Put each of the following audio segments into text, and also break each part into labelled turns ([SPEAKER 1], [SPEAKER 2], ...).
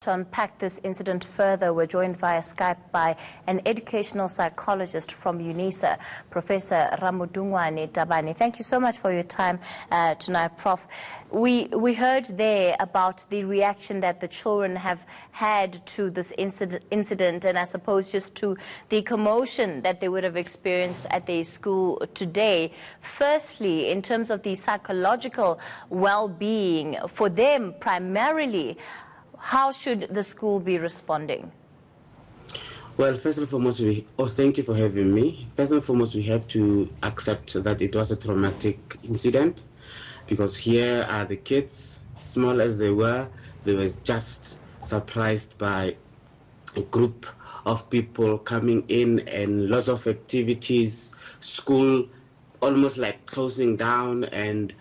[SPEAKER 1] to unpack this incident further, we're joined via Skype by an educational psychologist from UNISA, Professor Ramodungoane Tabane. Thank you so much for your time tonight, Prof. We heard there about the reaction that the children have had to this incident, and I suppose just to the commotion that they would have experienced at their school today. Firstly, in terms of the psychological well-being for them primarily, how should the school be responding?
[SPEAKER 2] Well, first and foremost, thank you for having me. First and foremost, we have to accept that it was a traumatic incident, because here are the kids, small as they were just surprised by a group of people coming in and lots of activities, school almost like closing down, and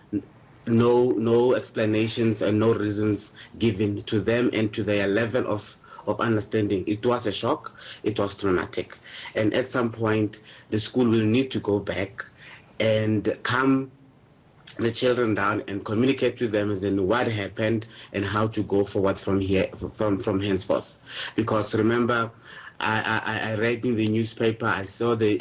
[SPEAKER 2] no explanations and no reasons given to them and to their level of understanding. It was a shock, it was traumatic. And at some point, the school will need to go back and calm the children down and communicate with them as in what happened and how to go forward from here, from henceforth. Because remember, I read in the newspaper, I saw the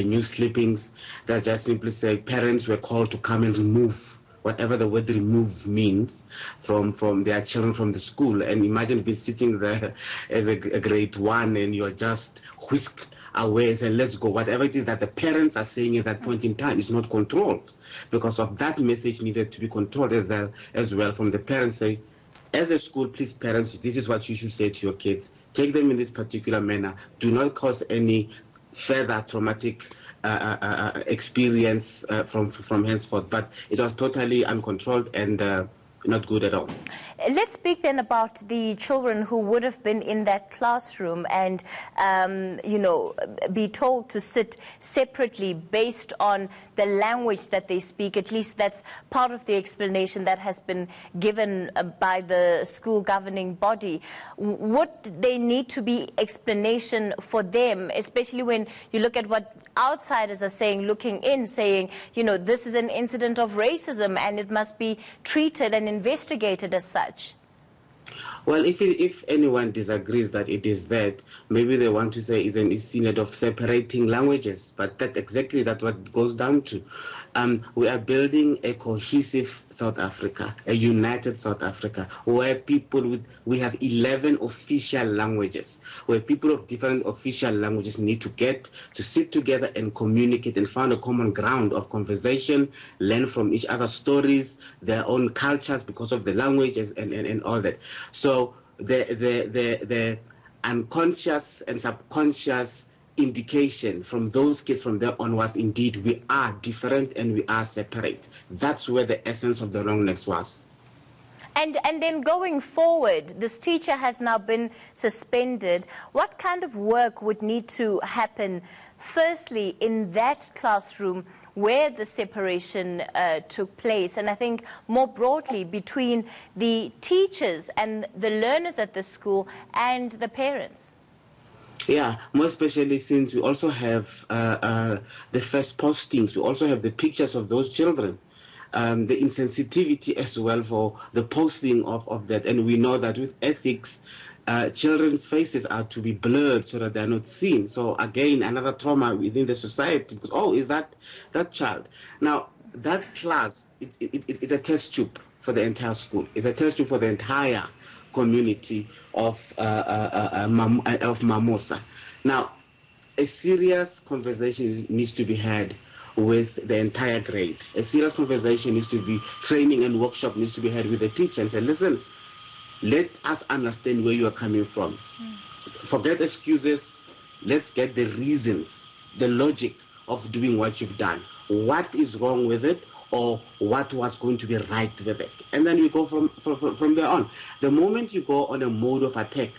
[SPEAKER 2] news clippings that just simply say parents were called to come and remove whatever the word remove means from their children from the school. And imagine being sitting there as a grade 1 and you're just whisked away and say, let's go. Whatever it is that the parents are saying at that point in time is not controlled. Because of that message needed to be controlled as well from the parents. Say, as a school, please parents, this is what you should say to your kids. Take them in this particular manner. Do not cause any further traumatic experience from henceforth. But it was totally uncontrolled and not good at all.
[SPEAKER 1] Let's speak then about the children who would have been in that classroom and, be told to sit separately based on the language that they speak. At least that's part of the explanation that has been given by the school governing body. Would there need to be explanation for them, especially when you look at what outsiders are saying, looking in, saying, this is an incident of racism and it must be treated and investigated as such?
[SPEAKER 2] Well, if anyone disagrees that it is that, maybe they want to say it's an incident of separating languages, but that's exactly what it goes down to. We are building a cohesive South Africa, a united South Africa, where we have 11 official languages, where people of different official languages need to sit together and communicate and find a common ground of conversation, learn from each other's stories, their own cultures because of the languages and all that. So the unconscious and subconscious indication from those kids from there on was indeed we are different and we are separate. That's where the essence of the wrongness was.
[SPEAKER 1] And then going forward, this teacher has now been suspended. What kind of work would need to happen, firstly, in that classroom where the separation took place, and I think more broadly between the teachers and the learners at the school and the parents?
[SPEAKER 2] Yeah, more especially since we also have the first postings, we also have the pictures of those children. The insensitivity as well for the posting of that. And we know that with ethics, children's faces are to be blurred so that they're not seen. So again, another trauma within the society, because, is that child? Now, that class, it's a test tube for the entire school. It's a test tube for the entire community of Mamosa. Now, a serious conversation needs to be had with the entire grade. A serious conversation needs to be, training and workshop needs to be had with the teacher and say, listen, let us understand where you are coming from. Forget excuses. Let's get the reasons, the logic of doing what you've done. What is wrong with it, or what was going to be right with it? And then we go from there on. The moment you go on a mode of attack,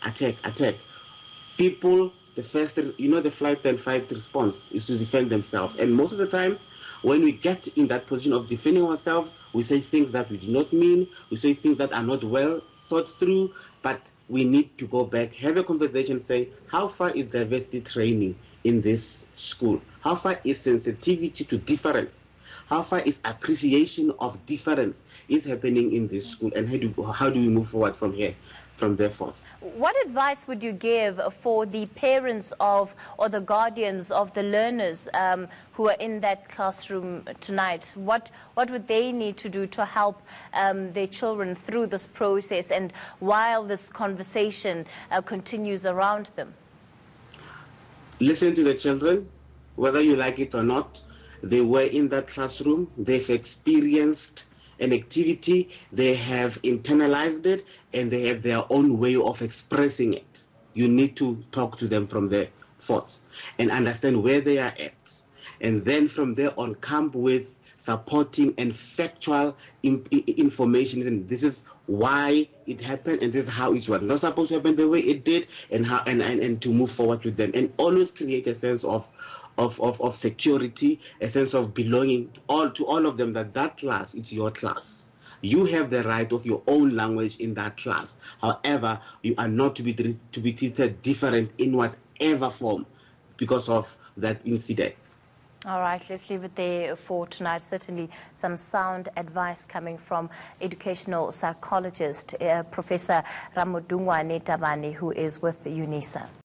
[SPEAKER 2] people, the first, the flight and fight response is to defend themselves. And most of the time, when we get in that position of defending ourselves, we say things that we do not mean, we say things that are not well thought through, but we need to go back, have a conversation, say, how far is diversity training in this school? How far is sensitivity to difference? How far is appreciation of difference is happening in this school? And how do we move forward from here? from their force.
[SPEAKER 1] What advice would you give for the parents of or the guardians of the learners who are in that classroom tonight? What would they need to do to help their children through this process and while this conversation continues around them?
[SPEAKER 2] Listen to the children, whether you like it or not. They were in that classroom, they've experienced an activity, they have internalized it, and they have their own way of expressing it. You need to talk to them from the force and understand where they are at. And then from there on, come with supporting and factual information. And this is why it happened, and this is how it was not supposed to happen the way it did, and how and to move forward with them. And always create a sense of security, a sense of belonging to all of them, that class is your class. You have the right of your own language in that class. However, you are not to be treated different in whatever form because of that incident.
[SPEAKER 1] All right, let's leave it there for tonight. Certainly some sound advice coming from educational psychologist, Professor Ramodungoane Tabane, who is with UNISA.